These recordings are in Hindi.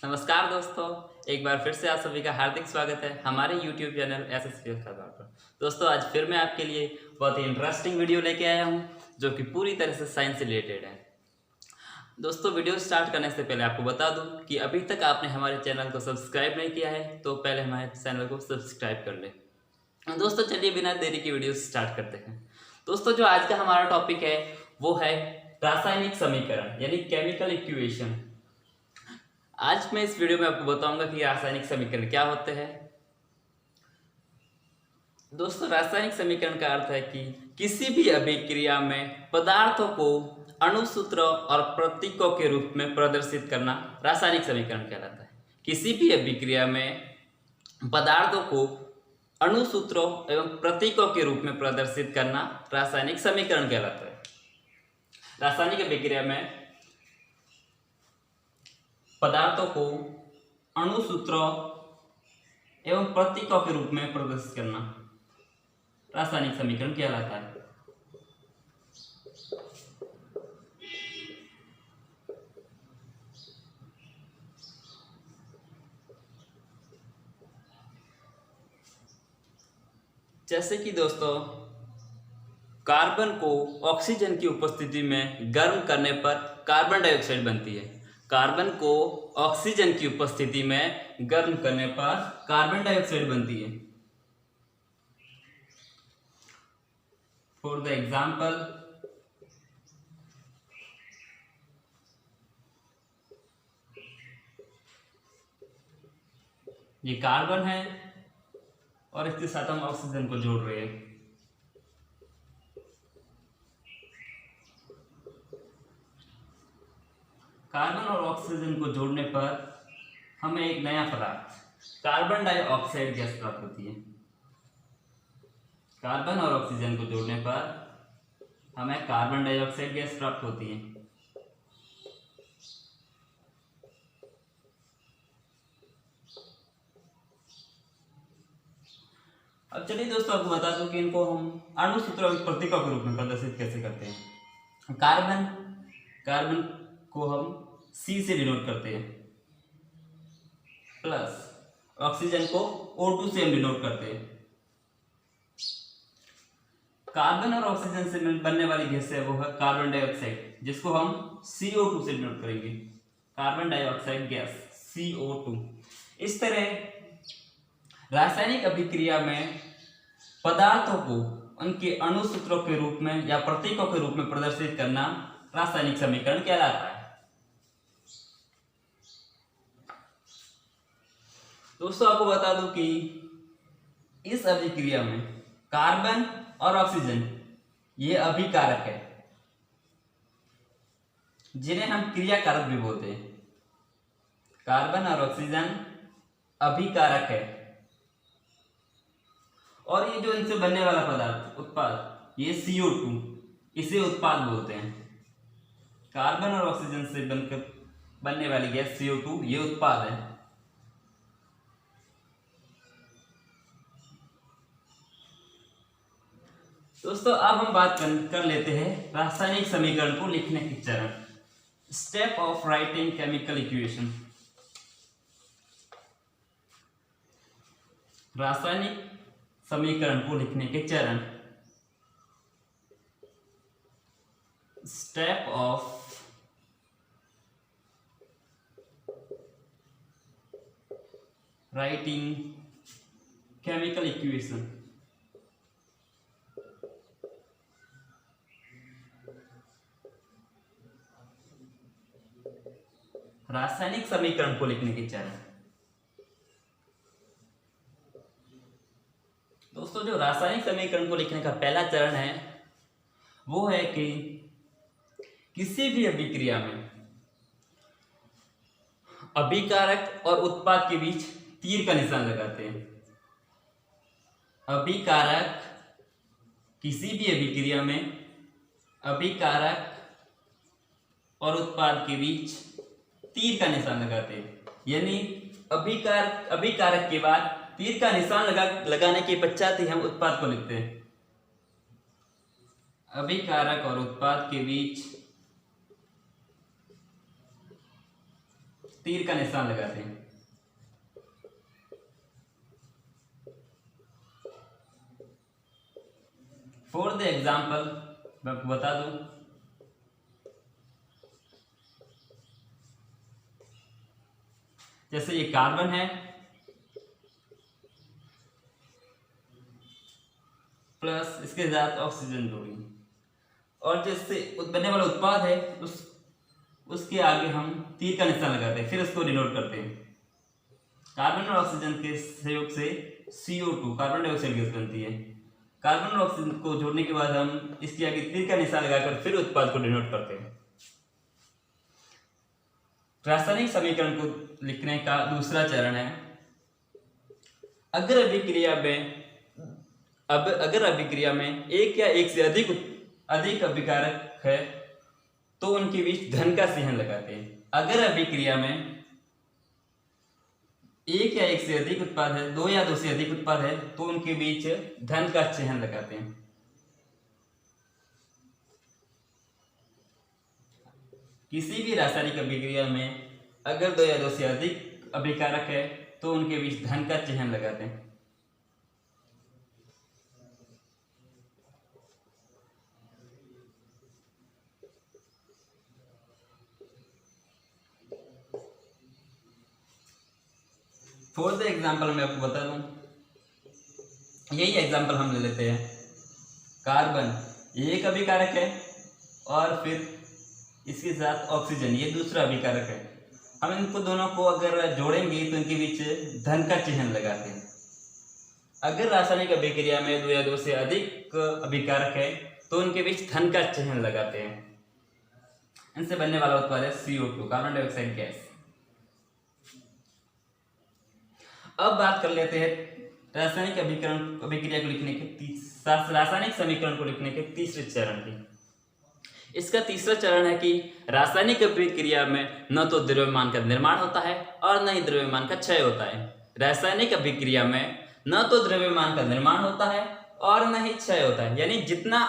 नमस्कार दोस्तों, एक बार फिर से आप सभी का हार्दिक स्वागत है हमारे YouTube चैनल एसएसपीएस खबर पर। दोस्तों, आज फिर मैं आपके लिए बहुत ही इंटरेस्टिंग वीडियो लेके आया हूं जो कि पूरी तरह से साइंस से रिलेटेड है। दोस्तों, वीडियो स्टार्ट करने से पहले आपको बता दूं कि अभी तक आपने हमारे चैनल को सब्सक्राइब नहीं किया है तो पहले हमारे चैनल को सब्सक्राइब कर लें। दोस्तों, चलिए बिना देरी की वीडियो स्टार्ट करते हैं। दोस्तों, जो आज का हमारा टॉपिक है वो है रासायनिक समीकरण यानी केमिकल इक्वेशन। आज मैं इस वीडियो में आपको बताऊंगा कि रासायनिक समीकरण क्या होते हैं। दोस्तों, रासायनिक समीकरण का अर्थ है कि किसी भी अभिक्रिया में पदार्थों को अणुसूत्रों और प्रतीकों के रूप में प्रदर्शित करना रासायनिक समीकरण कहलाता है। किसी भी अभिक्रिया में पदार्थों को अणुसूत्रों एवं प्रतीकों के रूप में प्रदर्शित करना रासायनिक समीकरण कहलाता है। रासायनिक अभिक्रिया में पदार्थों को अणुसूत्रों एवं प्रतीकों के रूप में प्रदर्शित करना रासायनिक समीकरण कहलाता है। जैसे कि दोस्तों, कार्बन को ऑक्सीजन की उपस्थिति में गर्म करने पर कार्बन डाइऑक्साइड बनती है। कार्बन को ऑक्सीजन की उपस्थिति में गर्म करने पर कार्बन डाइऑक्साइड बनती है। फॉर द एग्जाम्पल, ये कार्बन है और इसके साथ हम ऑक्सीजन को जोड़ रहे हैं। कार्बन और ऑक्सीजन को जोड़ने पर हमें एक नया पदार्थ कार्बन डाइऑक्साइड गैस प्राप्त होती है। कार्बन और ऑक्सीजन को जोड़ने पर हमें कार्बन डाइऑक्साइड गैस प्राप्त होती है। अब चलिए दोस्तों, आपको बता दूं कि इनको हम अणुसूत्रों और प्रतीकों के रूप में प्रदर्शित कैसे करते हैं। कार्बन को हम C से डिनोट करते हैं, प्लस ऑक्सीजन को O2 से हम डिनोट करते हैं। कार्बन और ऑक्सीजन से बनने वाली गैस है वो है कार्बन डाइऑक्साइड, जिसको हम CO2 से डिनोट करेंगे, कार्बन डाइऑक्साइड गैस CO2। इस तरह रासायनिक अभिक्रिया में पदार्थों को उनके अणुसूत्रों के रूप में या प्रतीकों के रूप में प्रदर्शित करना रासायनिक समीकरण कहलाता है। दोस्तों, आपको बता दूं कि इस अभिक्रिया में कार्बन और ऑक्सीजन ये अभिकारक है, जिन्हें हम क्रियाकारक भी बोलते हैं। कार्बन और ऑक्सीजन अभिकारक है और ये जो इनसे बनने वाला पदार्थ उत्पाद ये CO2, इसे उत्पाद बोलते हैं। कार्बन और ऑक्सीजन से बनकर बनने वाली गैस CO2 ये उत्पाद है। दोस्तों, अब हम बात कर लेते हैं रासायनिक समीकरण को लिखने के चरण, step of writing chemical equation. रासायनिक समीकरण को लिखने के चरण, step of writing chemical equation. रासायनिक समीकरण को लिखने के चरण। दोस्तों, जो रासायनिक समीकरण को लिखने का पहला चरण है वो है कि किसी भी अभिक्रिया में अभिकारक और उत्पाद के बीच तीर का निशान लगाते हैं। अभिकारक, किसी भी अभिक्रिया में अभिकारक और उत्पाद के बीच तीर का निशान लगाते हैं, यानी अभिकारक के बाद तीर का निशान लगाने के पश्चात ही हम उत्पाद को लिखते हैं। अभिकारक और उत्पाद के बीच तीर का निशान लगाते हैं। फॉर द एग्जाम्पल मैं आपको बता दूं, जैसे ये कार्बन है प्लस इसके साथ ऑक्सीजन जोड़ी, और जिससे बनने वाला उत्पाद है उसके आगे हम तीर का निशान लगाते हैं, फिर उसको डिनोट करते हैं। कार्बन और ऑक्सीजन के सहयोग से CO2 कार्बन डाइऑक्साइड गैस बनती है। कार्बन और ऑक्सीजन को जोड़ने के बाद हम इसके आगे तीर का निशान लगाकर फिर उत्पाद को डिनोट करते हैं। रासायनिक समीकरण को लिखने का दूसरा चरण है, अगर अभिक्रिया में एक या एक से अधिक अभिकारक है तो उनके बीच धन का चिन्ह लगाते हैं। अगर अभिक्रिया में एक या एक से अधिक उत्पाद है, दो या दो से अधिक उत्पाद है तो उनके बीच धन का चिन्ह लगाते हैं। किसी भी रासायनिक अभिक्रिया में अगर दो या दो से अधिक अभिकारक है तो उनके बीच धन का चिन्ह लगाते हैं। फॉर द एग्जाम्पल मैं आपको बता दूं, यही एग्जाम्पल हम ले लेते हैं। कार्बन एक अभिकारक है और फिर इसके साथ ऑक्सीजन ये दूसरा अभिकारक है। हम इनको दोनों को अगर जोड़ेंगे तो इनके बीच धन का चिन्ह लगाते हैं। अगर रासायनिक अभिक्रिया में दो या दो से अधिक अभिकारक है तो उनके बीच धन का चिन्ह लगाते हैं। इनसे बनने वाला उत्पाद है CO2 कार्बन डाइऑक्साइड गैस। अब बात कर लेते हैं रासायनिक अभिक्रिया को लिखने के रासायनिक समीकरण को लिखने के तीसरे चरण की। इसका तीसरा चरण है कि रासायनिक अभिक्रिया में न तो द्रव्यमान का निर्माण होता है और न ही द्रव्यमान का क्षय होता है। रासायनिक अभिक्रिया में न तो द्रव्यमान का निर्माण होता है और न ही क्षय होता है, यानी जितना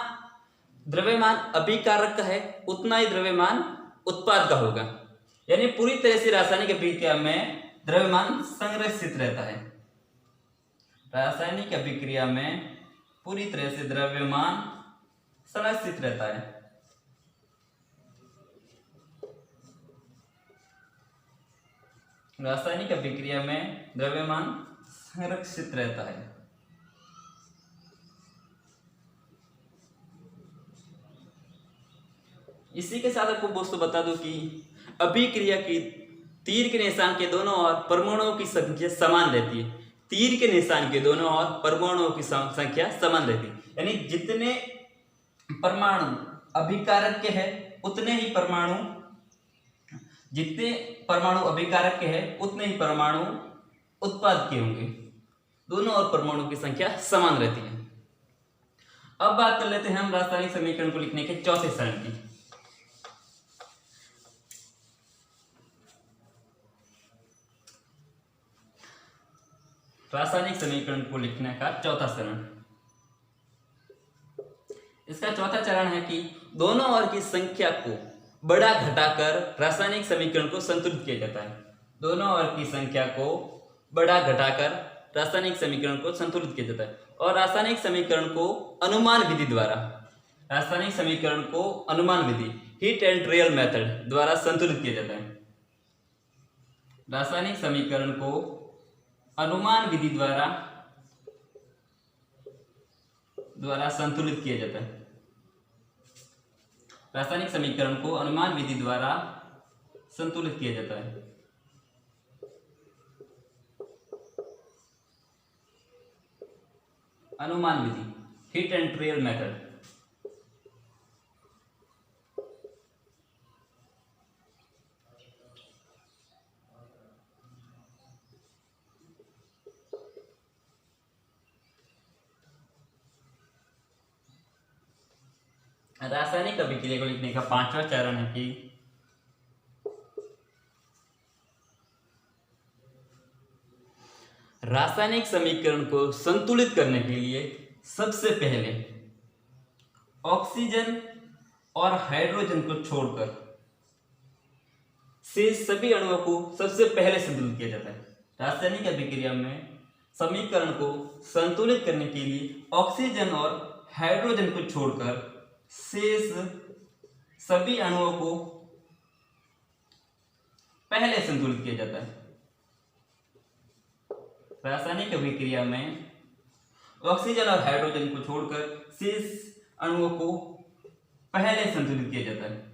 द्रव्यमान अभिकारक का है उतना ही द्रव्यमान उत्पाद का होगा। यानी पूरी तरह से रासायनिक अभिक्रिया में द्रव्यमान संरक्षित रहता है। रासायनिक अभिक्रिया में पूरी तरह से द्रव्यमान संरक्षित रहता है। रासायनिक अभिक्रिया में द्रव्यमान संरक्षित रहता है। इसी के साथ आपको दोस्तों बता दूं कि अभिक्रिया की तीर के निशान के दोनों ओर परमाणुओं की संख्या समान रहती है। तीर के निशान के दोनों ओर परमाणुओं की संख्या समान रहती है, यानी जितने परमाणु अभिकारक के हैं उतने ही परमाणु जितने परमाणु अभिकारक के हैं उतने ही परमाणु उत्पाद के होंगे। दोनों ओर परमाणु की संख्या समान रहती है। अब बात कर लेते हैं हम रासायनिक समीकरण को लिखने के चौथे चरण की। रासायनिक समीकरण को लिखने का चौथा चरण, इसका चौथा चरण है कि दोनों ओर की संख्या को बड़ा घटाकर रासायनिक समीकरण को संतुलित किया जाता है। दोनों ओर की संख्या को बड़ा घटाकर रासायनिक समीकरण को संतुलित किया जाता है और रासायनिक समीकरण को अनुमान विधि हीट एंड ट्रायल मेथड द्वारा संतुलित किया जाता है। रासायनिक समीकरण को अनुमान विधि द्वारा संतुलित किया जाता है। रासायनिक समीकरण को अनुमान विधि द्वारा संतुलित किया जाता है। अनुमान विधि हीट एंड ट्रायल मेथड। रासायनिक अभिक्रिया को लिखने का पांचवा चरण है कि रासायनिक समीकरण को संतुलित करने के लिए सबसे पहले ऑक्सीजन और हाइड्रोजन को छोड़कर शेष सभी अणुओं को सबसे पहले संतुलित किया जाता है। रासायनिक अभिक्रिया में समीकरण को संतुलित करने के लिए ऑक्सीजन और हाइड्रोजन को छोड़कर शेष सभी अणुओं को पहले संतुलित किया जाता है। रासायनिक अभिक्रिया में ऑक्सीजन और हाइड्रोजन को छोड़कर शेष अणुओं को पहले संतुलित किया जाता है।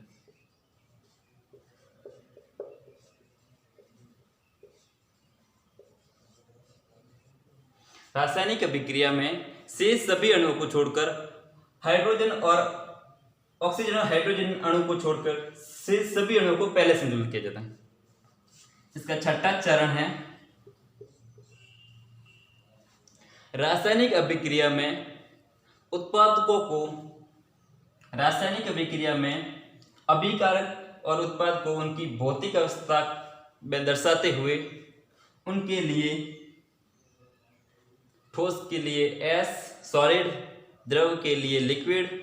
रासायनिक अभिक्रिया में शेष सभी अणुओं को छोड़कर हाइड्रोजन और ऑक्सीजन और हाइड्रोजन अणु को छोड़कर शेष सभी अणुओं को पहले संतुलित किया जाता है। इसका छठा चरण है रासायनिक अभिक्रिया में उत्पादकों को रासायनिक अभिक्रिया में अभिकारक और उत्पाद को उनकी भौतिक अवस्था में दर्शाते हुए उनके लिए ठोस के लिए S, सॉलिड, द्रव के लिए लिक्विड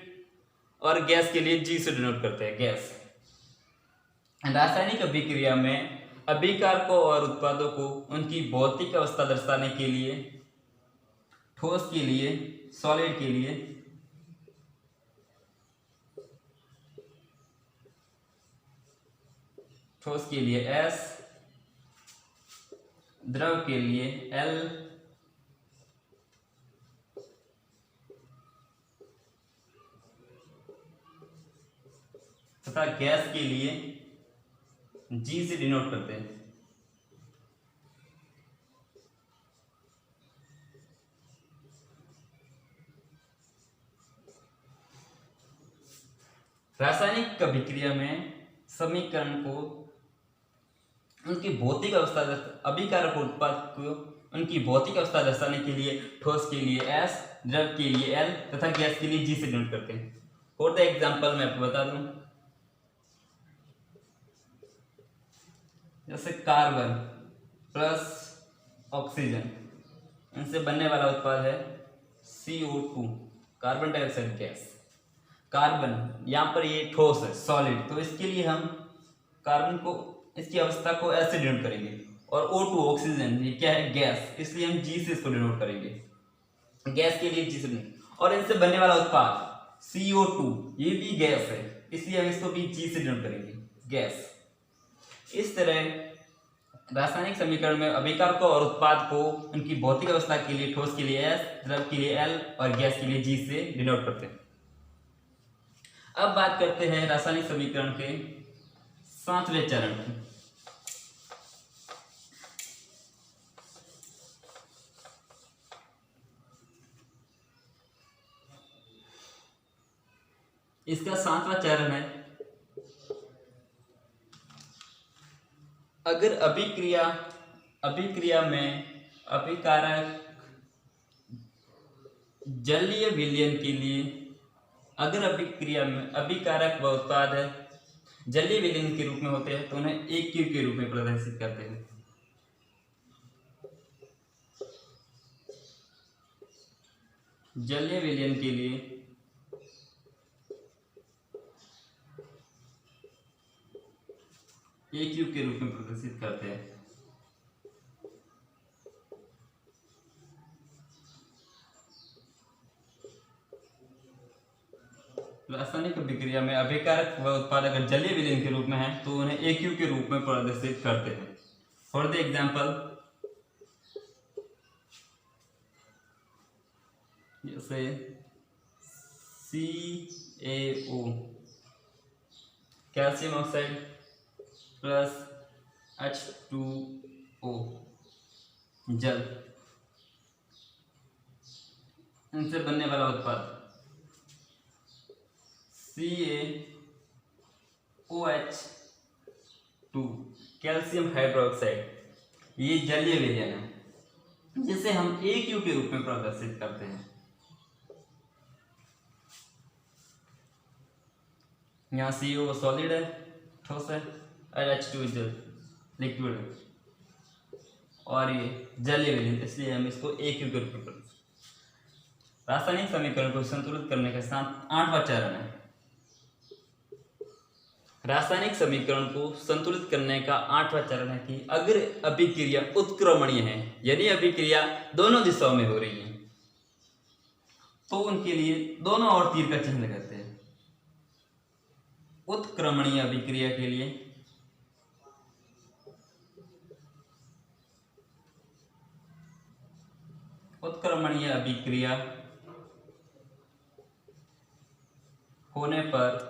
और गैस के लिए G से डिनोट करते हैं, गैस। रासायनिक अभिक्रिया में अभिकारकों और उत्पादों को उनकी भौतिक अवस्था दर्शाने के लिए ठोस के लिए, सॉलिड के लिए ठोस के लिए S, द्रव के लिए L तथा गैस के लिए G से डिनोट करते हैं। रासायनिक अभिक्रिया में समीकरण को उनकी भौतिक अवस्था अभिकारक उत्पाद को उनकी भौतिक अवस्था दर्शाने के लिए ठोस के लिए S, द्रव के लिए L तथा गैस के लिए G से डिनोट करते हैं। फॉर द एग्जांपल मैं आपको बता दूं, जैसे कार्बन प्लस ऑक्सीजन, इनसे बनने वाला उत्पाद है CO2, carbon dioxide gas. Carbon यहाँ पर ये ठोस है, सॉलिड, तो इसके लिए हम कार्बन को इसकी अवस्था को S से डिनोट करेंगे और O2 ऑक्सीजन ये क्या है, गैस, इसलिए हम G से इसको डिनोट करेंगे, गैस के लिए G से डिनोट। और इनसे बनने वाला उत्पाद CO2 ये भी गैस है, इसलिए हम इसको भी G से डिनोट करेंगे, गैस। इस तरह रासायनिक समीकरण में अभिकारकों और उत्पाद को उनकी भौतिक अवस्था के लिए ठोस के लिए S, द्रव के लिए L और गैस के लिए G से डिनोट करते हैं। अब बात करते हैं रासायनिक समीकरण के 7वें चरण की। इसका 7वां चरण है अगर अभिक्रिया में अभिकारक जलीय विलयन के लिए अगर अभिक्रिया में अभिकारक व उत्पाद जलीय विलयन के रूप में होते हैं तो उन्हें एक क्यू के रूप में प्रदर्शित करते हैं। जलीय विलयन के लिए एक क्यू के रूप में प्रदर्शित करते हैं। रासायनिक अभिक्रिया में अभिकारक व उत्पाद अगर जलीय विलयन के रूप में है तो उन्हें AQ के रूप में प्रदर्शित करते हैं। फॉर द एग्जाम्पल, जैसे CaO calcium oxide plus H2O जल, इनसे बनने वाला उत्पाद CaOH2 कैल्शियम हाइड्रोक्साइड, ये जलीय विलयन है जिसे हम AQ के रूप में प्रदर्शित करते हैं। यहाँ CO सॉलिड है, ठोस है, और H2 जल, लिक्विड है, और ये जलीय विलयन, इसलिए हम इसको AQ के रूप में प्रदर्शित। रासायनिक समीकरण को संतुलित करने के साथ 8वां चरण है रासायनिक समीकरण को संतुलित करने का 8वां चरण है कि अगर अभिक्रिया उत्क्रमणीय है, यानी अभिक्रिया दोनों दिशाओं में हो रही है, तो उनके लिए दोनों ओर तीर का चिन्ह लगाते हैं। उत्क्रमणीय अभिक्रिया के लिए उत्क्रमणीय अभिक्रिया होने पर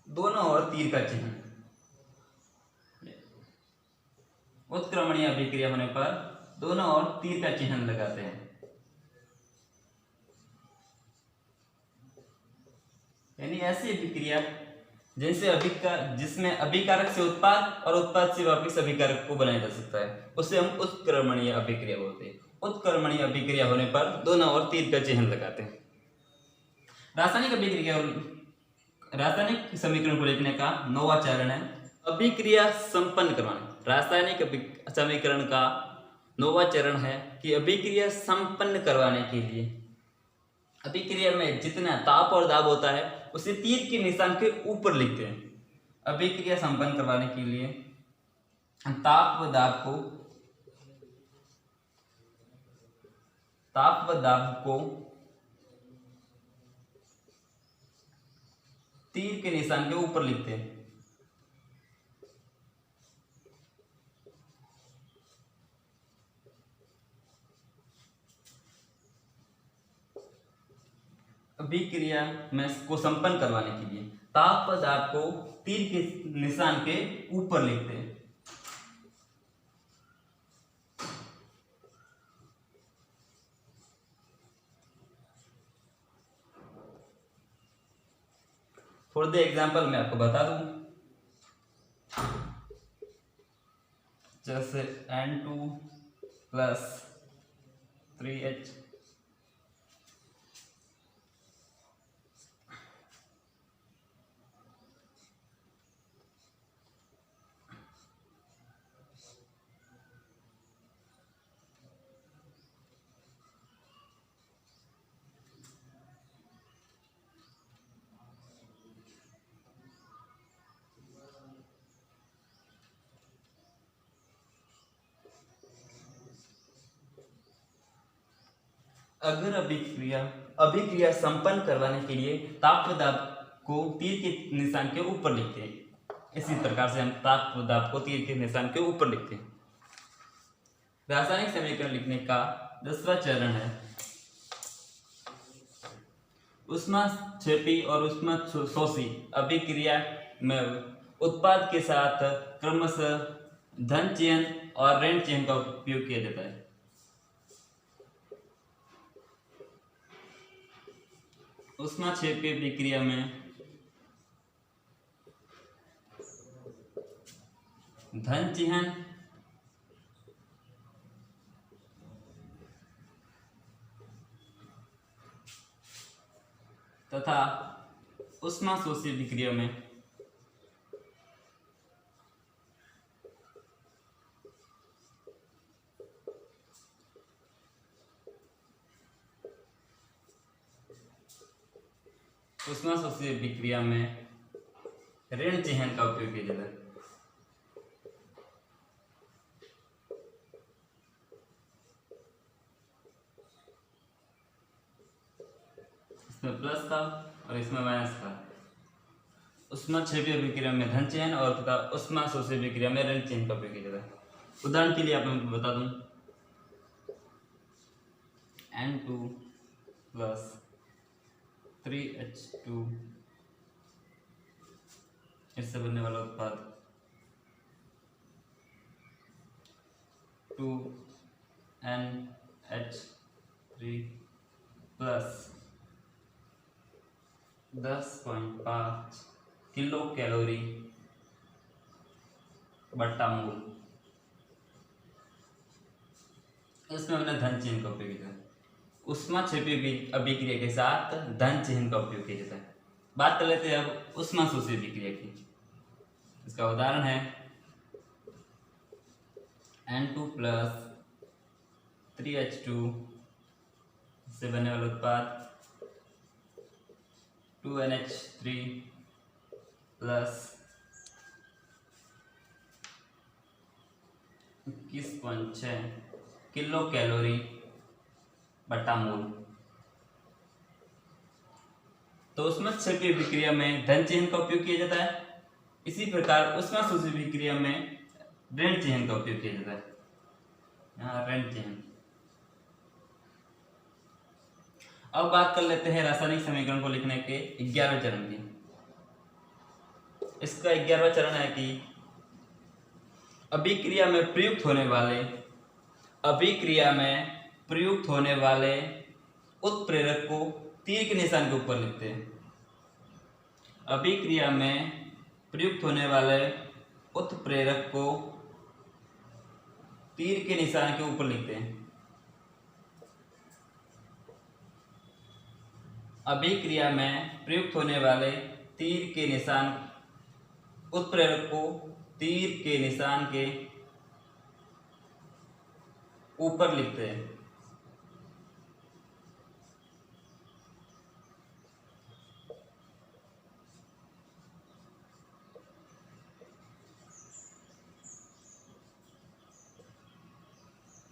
दोनों ओर तीर का चिन्ह, उत्क्रमणीय अभिक्रिया होने पर दोनों ओर तीर का चिन्ह लगाते हैं। यानी ऐसी अभिक्रिया जिसमें अभिकारक से उत्पाद और उत्पाद से वापस अभिकारक को बनाया जा सकता है, उसे हम उत्क्रमणीय अभिक्रिया बोलते हैं। उत्क्रमणीय अभिक्रिया होने पर दोनों ओर तीर का चिन्ह लगाते हैं। रासायनिक समीकरण को लिखने का 9वां चरण है अभिक्रिया संपन्न करवाना। रासायनिक समीकरण का 9वां चरण है कि अभिक्रिया संपन्न करवाने के लिए अभिक्रिया में जितना ताप और दाब होता है उसे तीर के निशान के ऊपर लिखते हैं। अभिक्रिया संपन्न करवाने के लिए ताप व दाब को तीर के निशान के ऊपर लिखते हैं। अभिक्रिया में को संपन्न करवाने के लिए ताप व दाब को तीर के निशान के ऊपर लिखते हैं। फॉर द एग्जाम्पल मैं आपको बता दूं, जैसे N2 प्लस 3H अगर अभिक्रिया संपन्न करवाने के लिए ताप व दाब को तीर के निशान के ऊपर लिखते हैं। इसी प्रकार से हम ताप व दाब को तीर के निशान के ऊपर लिखते हैं। रासायनिक समीकरण लिखने का 10वां चरण है ऊष्माक्षेपी और ऊष्माशोषी अभिक्रिया में उत्पाद के साथ क्रमशः धन चिह्न और ऋण चिह्न का उपयोग किया जाता है। ऊष्माक्षेपी अभिक्रिया में धन चिह्न तथा ऊष्माशोषी अभिक्रिया में ऊष्माशोषी अभिक्रिया में ऋण चिह्न का उपयोग किया जाता है। इसमें प्लस था और इसमें माइनस था। ऊष्माक्षेपी अभिक्रिया में धन चिह्न और तथा ऊष्माशोषी अभिक्रिया में ऋण चिह्न का उपयोग किया जाता है। उदाहरण के लिए आप मैं बता दूं, N2 प्लस 3H2 इससे बनने वाला उत्पाद 2NH3 प्लस 10.5 किलो कैलोरी बट्टा मोल, इसमें हमने धन चिह्न का उपयोग किया। ऊष्माक्षेपी अभिक्रिया के साथ धन चिह्न का उपयोग किया जाता है। बात कर लेते हैं अब ऊष्माशोषी अभिक्रिया की। इसका उदाहरण है N2 प्लस 3H2 से बनने वाला उत्पाद 2NH3 प्लस 21.6 किलो कैलोरी बटा मोल। तो उष्मा क्षय विक्रिया में धन चिह्न का उपयोग किया जाता है। इसी प्रकार उष्मा शोषी विक्रिया में ऋण चिह्न का उपयोग किया जाता है। यहाँ ऋण चिह्न। अब बात कर लेते हैं रासायनिक समीकरण को लिखने के 11वें चरण की। इसका 11वां चरण है कि अभिक्रिया में प्रयुक्त होने वाले उत्प्रेरक को तीर के निशान के ऊपर लिखते हैं। अभिक्रिया में प्रयुक्त होने वाले उत्प्रेरक को तीर के निशान के ऊपर लिखते हैं। अभिक्रिया में प्रयुक्त होने वाले तीर के निशान उत्प्रेरक को तीर के निशान के ऊपर लिखते हैं।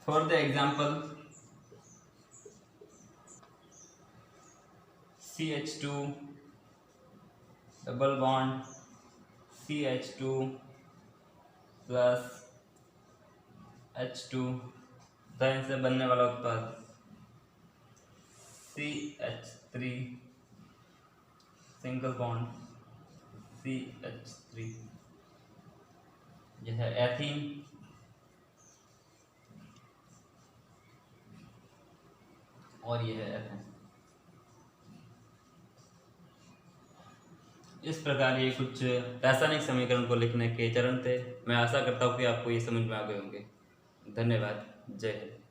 For the example, CH2 double bond CH2 plus H2 धन से बनने वाला उत्पाद CH3 सिंगल बॉन्ड CH3, यह है एथीन और यह है एथेन। इस प्रकार ये कुछ रासायनिक समीकरण को लिखने के चरण थे। मैं आशा करता हूँ कि आपको ये समझ में आ गए होंगे। धन्यवाद। जय हिंद।